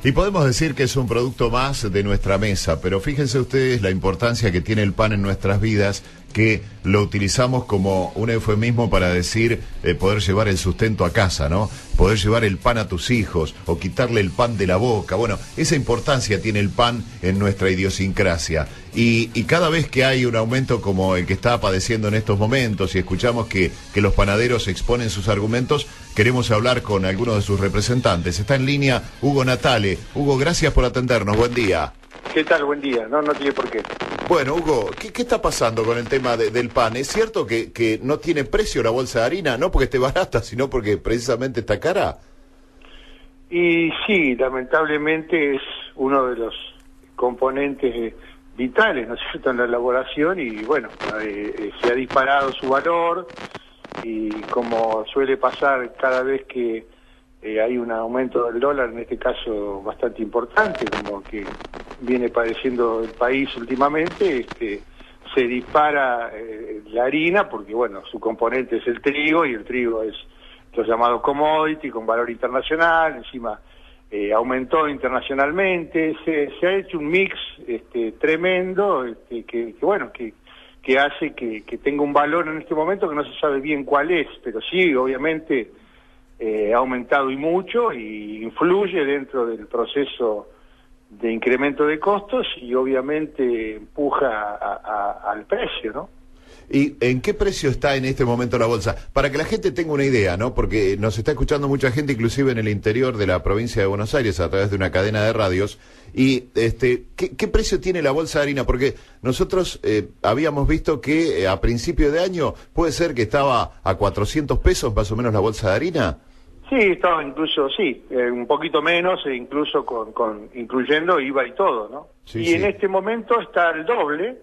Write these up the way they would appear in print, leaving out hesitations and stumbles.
Y podemos decir que es un producto más de nuestra mesa, pero fíjense ustedes la importancia que tiene el pan en nuestras vidas, que lo utilizamos como un eufemismo para decir poder llevar el sustento a casa, ¿no? Poder llevar el pan a tus hijos o quitarle el pan de la boca. Bueno, esa importancia tiene el pan en nuestra idiosincrasia. Y cada vez que hay un aumento como el que está padeciendo en estos momentos y escuchamos que los panaderos exponen sus argumentos, queremos hablar con algunos de sus representantes. Está en línea Hugo Natale. Hugo, gracias por atendernos. Buen día. ¿Qué tal? Buen día. No tiene por qué. Bueno, Hugo, ¿qué está pasando con el tema del pan? ¿Es cierto que no tiene precio la bolsa de harina? No porque esté barata, sino porque precisamente está cara. Y sí, lamentablemente es uno de los componentes vitales, ¿no es cierto?, en la elaboración y bueno, se ha disparado su valor y como suele pasar cada vez que hay un aumento del dólar, en este caso bastante importante, como que viene padeciendo el país últimamente, se dispara la harina porque, bueno, su componente es el trigo y el trigo es lo llamado commodity con valor internacional, encima aumentó internacionalmente, se ha hecho un mix tremendo que hace que tenga un valor en este momento que no se sabe bien cuál es, pero sí, obviamente ha aumentado y mucho y influye dentro del proceso de incremento de costos y obviamente empuja al precio, ¿no? ¿Y en qué precio está en este momento la bolsa? Para que la gente tenga una idea, ¿no? Porque nos está escuchando mucha gente, inclusive en el interior de la provincia de Buenos Aires, a través de una cadena de radios. Y ¿qué precio tiene la bolsa de harina? Porque nosotros habíamos visto que a principio de año puede ser que estaba a 400 pesos más o menos la bolsa de harina. Sí, estaba incluso, un poquito menos, incluso incluyendo IVA y todo, ¿no? Sí, y sí. En este momento está el doble,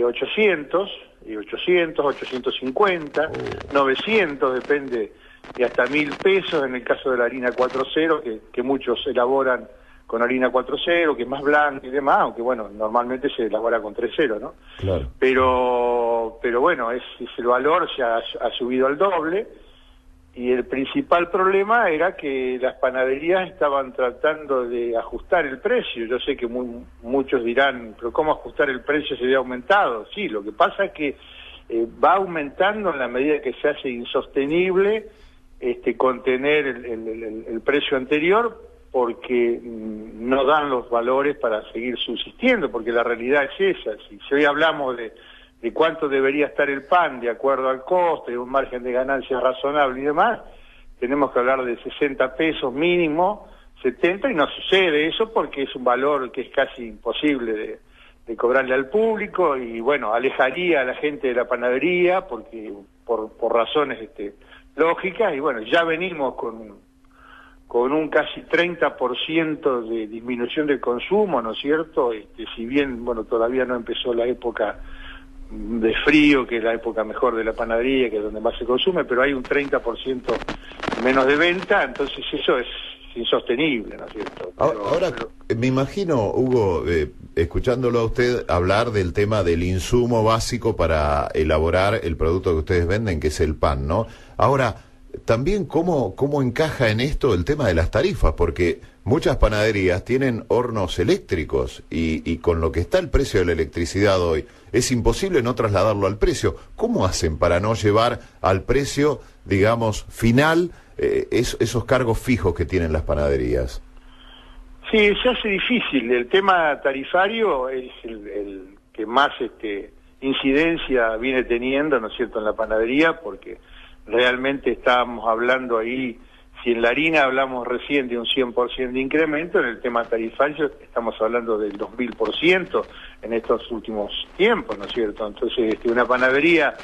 800, 850, 900, depende, y hasta 1.000 pesos en el caso de la harina 4.0, que muchos elaboran con harina 4.0, que es más blanca y demás, aunque bueno, normalmente se elabora con 3.0, ¿no? Claro. Pero bueno, es el valor ya ha subido al doble. Y el principal problema era que las panaderías estaban tratando de ajustar el precio. Yo sé que muchos dirán, pero ¿cómo ajustar el precio si había aumentado? Sí, lo que pasa es que va aumentando en la medida que se hace insostenible contener el precio anterior porque no dan los valores para seguir subsistiendo, porque la realidad es esa. Si hoy hablamos de cuánto debería estar el pan de acuerdo al costo y un margen de ganancia razonable y demás, tenemos que hablar de 60 pesos mínimo, 70, y no sucede eso porque es un valor que es casi imposible de cobrarle al público y bueno, alejaría a la gente de la panadería porque por razones lógicas y bueno, ya venimos con un casi 30% de disminución del consumo, ¿no es cierto? Si bien, bueno, todavía no empezó la época de frío, que es la época mejor de la panadería, que es donde más se consume, pero hay un 30% menos de venta, entonces eso es insostenible, ¿no es cierto? Ahora, me imagino, Hugo, escuchándolo a usted hablar del tema del insumo básico para elaborar el producto que ustedes venden, que es el pan, ¿no? Ahora, también cómo encaja en esto el tema de las tarifas, porque muchas panaderías tienen hornos eléctricos y con lo que está el precio de la electricidad hoy, es imposible no trasladarlo al precio. ¿Cómo hacen para no llevar al precio, digamos, final esos cargos fijos que tienen las panaderías? Sí, se hace difícil. El tema tarifario es el que más incidencia viene teniendo, ¿no es cierto?, en la panadería, porque realmente estábamos hablando ahí, si en la harina hablamos recién de un 100% de incremento, en el tema tarifario estamos hablando del 2000% en estos últimos tiempos, ¿no es cierto? Entonces, una panadería,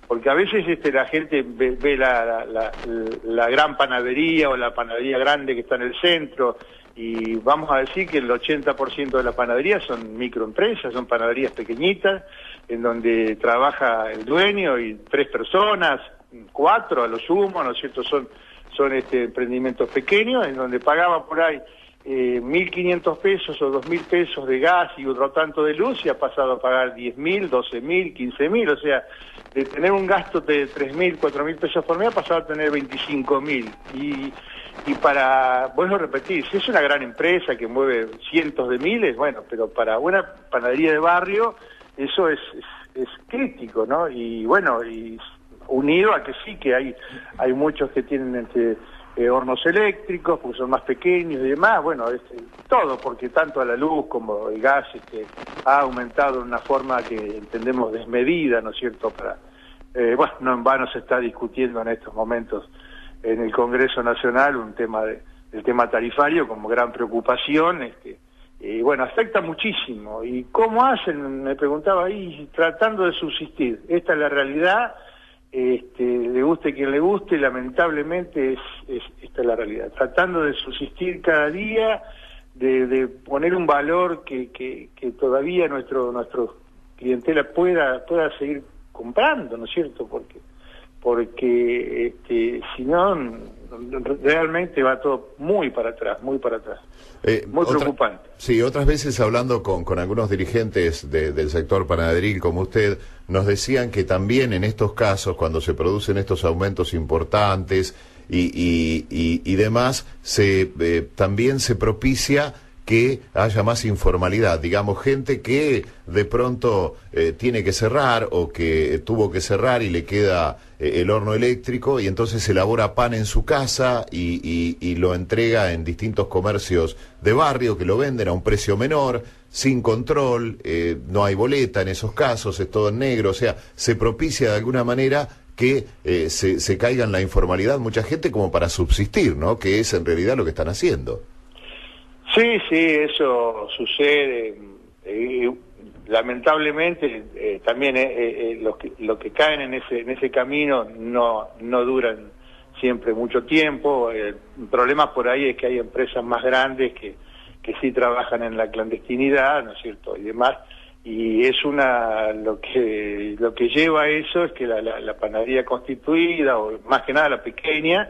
porque a veces la gente ve la gran panadería o la panadería grande que está en el centro, y vamos a decir que el 80% de las panaderías son microempresas, son panaderías pequeñitas, en donde trabaja el dueño y 3 personas, 4 a lo sumo, ¿no es cierto? Son emprendimientos pequeños en donde pagaba por ahí 1.500 pesos o 2.000 pesos de gas y otro tanto de luz y ha pasado a pagar 10.000, 12.000, 15.000, o sea, de tener un gasto de 3.000, 4.000 pesos por mes ha pasado a tener 25.000 vuelvo a repetir, si es una gran empresa que mueve cientos de miles, bueno, pero para una panadería de barrio eso es crítico, ¿no? Y bueno, y unido a que sí, que hay muchos que tienen hornos eléctricos, porque son más pequeños y demás, bueno, todo, porque tanto la luz como el gas ha aumentado de una forma que entendemos desmedida, ¿no es cierto? Bueno, no en vano se está discutiendo en estos momentos en el Congreso Nacional el tema tarifario como gran preocupación, bueno, afecta muchísimo. ¿Y cómo hacen? Me preguntaba ahí, tratando de subsistir. Esta es la realidad, le guste quien le guste, lamentablemente esta es la realidad. Tratando de subsistir cada día, de poner un valor que todavía nuestro clientela pueda seguir comprando, ¿no es cierto? Porque si no, realmente va todo muy para atrás, muy preocupante. Sí, otras veces hablando con algunos dirigentes del sector panaderil como usted, nos decían que también en estos casos, cuando se producen estos aumentos importantes y demás, también se propicia que haya más informalidad, digamos, gente que de pronto tiene que cerrar o que tuvo que cerrar y le queda el horno eléctrico y entonces elabora pan en su casa y lo entrega en distintos comercios de barrio que lo venden a un precio menor, sin control, no hay boleta en esos casos, es todo en negro, o sea, se propicia de alguna manera que se caiga en la informalidad mucha gente como para subsistir, ¿no? Que es en realidad lo que están haciendo. Sí, eso sucede. Lamentablemente también los que caen en ese camino no duran siempre mucho tiempo. El problema por ahí es que hay empresas más grandes que sí trabajan en la clandestinidad, ¿no es cierto? Y demás. Y es lo que lleva a eso es que la panadería constituida, o más que nada la pequeña,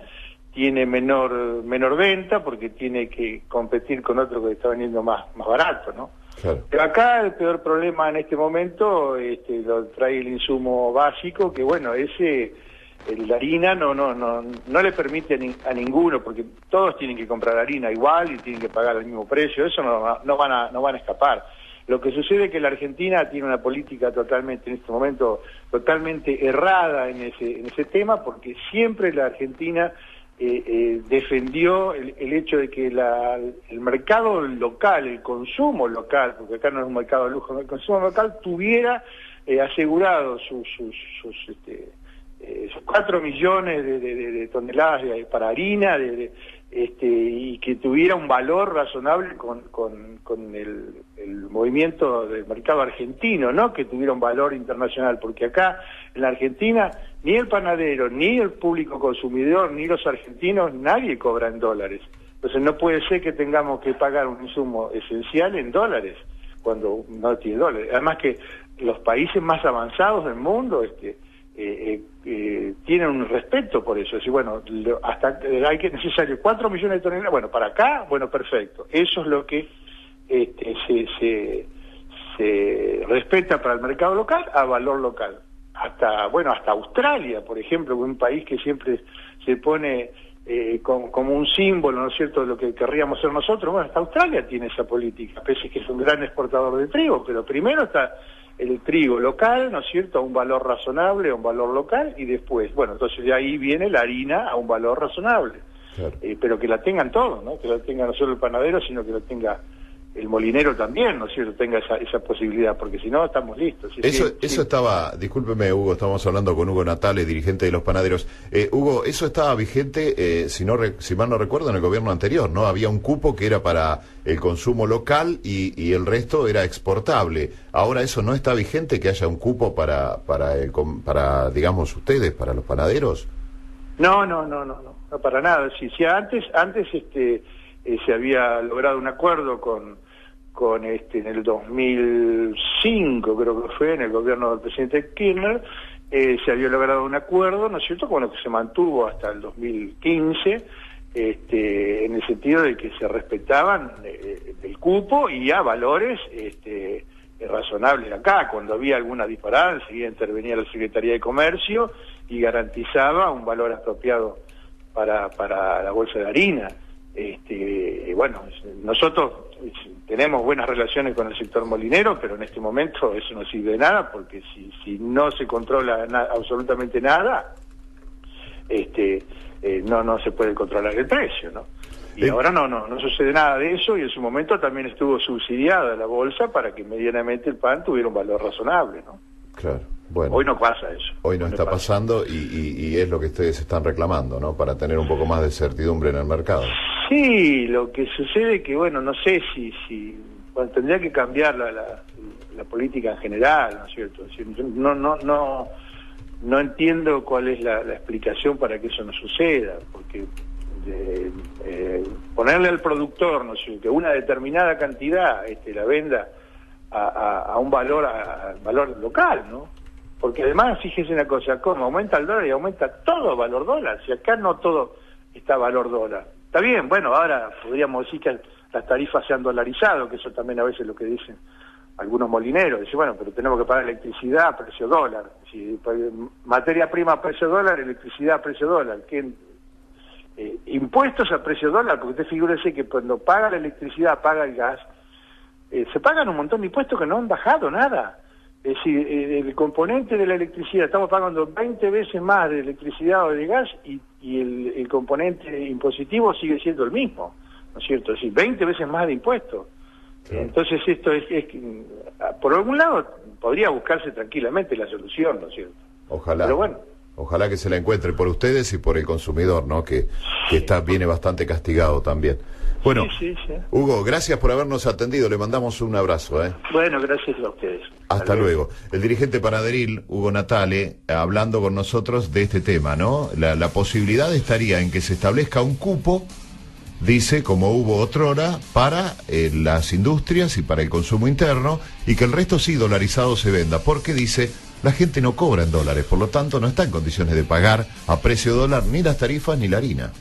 tiene menor venta porque tiene que competir con otro que está vendiendo más barato, ¿no? Claro. Pero acá el peor problema en este momento lo trae el insumo básico, que bueno, la harina no le permite a ninguno, porque todos tienen que comprar harina igual y tienen que pagar el mismo precio, eso no van a escapar. Lo que sucede es que la Argentina tiene una política en este momento totalmente errada en ese tema, porque siempre la Argentina defendió el hecho de que el mercado local, el consumo local, porque acá no es un mercado de lujo, el consumo local tuviera asegurado sus 4 millones de toneladas para harina, y que tuviera un valor razonable con el movimiento del mercado argentino, no que tuviera un valor internacional, porque acá en la Argentina ni el panadero, ni el público consumidor, ni los argentinos, nadie cobra en dólares. Entonces no puede ser que tengamos que pagar un insumo esencial en dólares cuando no tiene dólares. Además que los países más avanzados del mundo tienen un respeto por eso. Es decir, bueno, hasta necesario 4 millones de toneladas. Bueno, para acá, bueno, perfecto. Eso es lo que se respeta para el mercado local a valor local. Hasta Australia, por ejemplo, un país que siempre se pone como un símbolo, ¿no es cierto?, de lo que querríamos ser nosotros. Bueno, hasta Australia tiene esa política, pese a que es un gran exportador de trigo, pero primero está el trigo local, ¿no es cierto?, a un valor razonable, a un valor local, y después, bueno, entonces de ahí viene la harina a un valor razonable. Claro. Pero que la tengan todos, ¿no?, que la tenga no solo el panadero, sino que la tenga el molinero también, ¿no es cierto?, tenga esa posibilidad, porque si no, estamos listos. Eso estaba, discúlpeme Hugo, estamos hablando con Hugo Natale, dirigente de los panaderos. Hugo, eso estaba vigente, si mal no recuerdo, en el gobierno anterior, ¿no? Había un cupo que era para el consumo local y el resto era exportable. Ahora eso no está vigente, que haya un cupo para digamos, ustedes, para los panaderos. No, para nada. Si antes se había logrado un acuerdo en el 2005, creo que fue, en el gobierno del presidente Kirchner, se había logrado un acuerdo, ¿no es cierto?, con lo que se mantuvo hasta el 2015, en el sentido de que se respetaban el cupo y a valores razonables acá. Cuando había alguna disparada, enseguida intervenía la Secretaría de Comercio y garantizaba un valor apropiado para la bolsa de harina. Bueno, nosotros tenemos buenas relaciones con el sector molinero, pero en este momento eso no sirve de nada, porque si no se controla absolutamente nada, no se puede controlar el precio, ¿no? Y ahora no sucede nada de eso, y en su momento también estuvo subsidiada la bolsa para que medianamente el pan tuviera un valor razonable, ¿no? Claro, bueno. Hoy no pasa eso. Hoy no está pasando y es lo que ustedes están reclamando, ¿no? Para tener un poco más de certidumbre en el mercado. Sí, lo que sucede que, bueno, no sé si bueno, tendría que cambiar la política en general, ¿no es cierto? Es decir, no entiendo cuál es la explicación para que eso no suceda, porque ponerle al productor, ¿no es cierto?, que una determinada cantidad la venda a un valor, al valor local, ¿no? Porque además, fíjese una cosa, ¿cómo? Aumenta el dólar y aumenta todo valor dólar, si acá no todo está valor dólar. Está bien, bueno, ahora podríamos decir que las tarifas se han dolarizado, que eso también a veces es lo que dicen algunos molineros. Dicen, bueno, pero tenemos que pagar electricidad a precio dólar. Si, materia prima a precio dólar, electricidad a precio dólar. Impuestos a precio dólar, porque usted figúrese que cuando paga la electricidad, paga el gas, se pagan un montón de impuestos que no han bajado nada. Es decir, el componente de la electricidad, estamos pagando 20 veces más de electricidad o de gas y el componente impositivo sigue siendo el mismo, ¿no es cierto? Es decir, 20 veces más de impuestos. Sí. Entonces esto es por algún lado podría buscarse tranquilamente la solución, ¿no es cierto? Ojalá. Pero bueno. Ojalá que se la encuentre por ustedes y por el consumidor, ¿no? Que viene bastante castigado también. Bueno, sí. Hugo, gracias por habernos atendido. Le mandamos un abrazo. Bueno, gracias a ustedes. Hasta luego. El dirigente panaderil, Hugo Natale, hablando con nosotros de este tema, ¿no? La posibilidad estaría en que se establezca un cupo, dice, como hubo otrora, para las industrias y para el consumo interno, y que el resto sí dolarizado se venda, porque dice, la gente no cobra en dólares, por lo tanto no está en condiciones de pagar a precio dólar ni las tarifas ni la harina.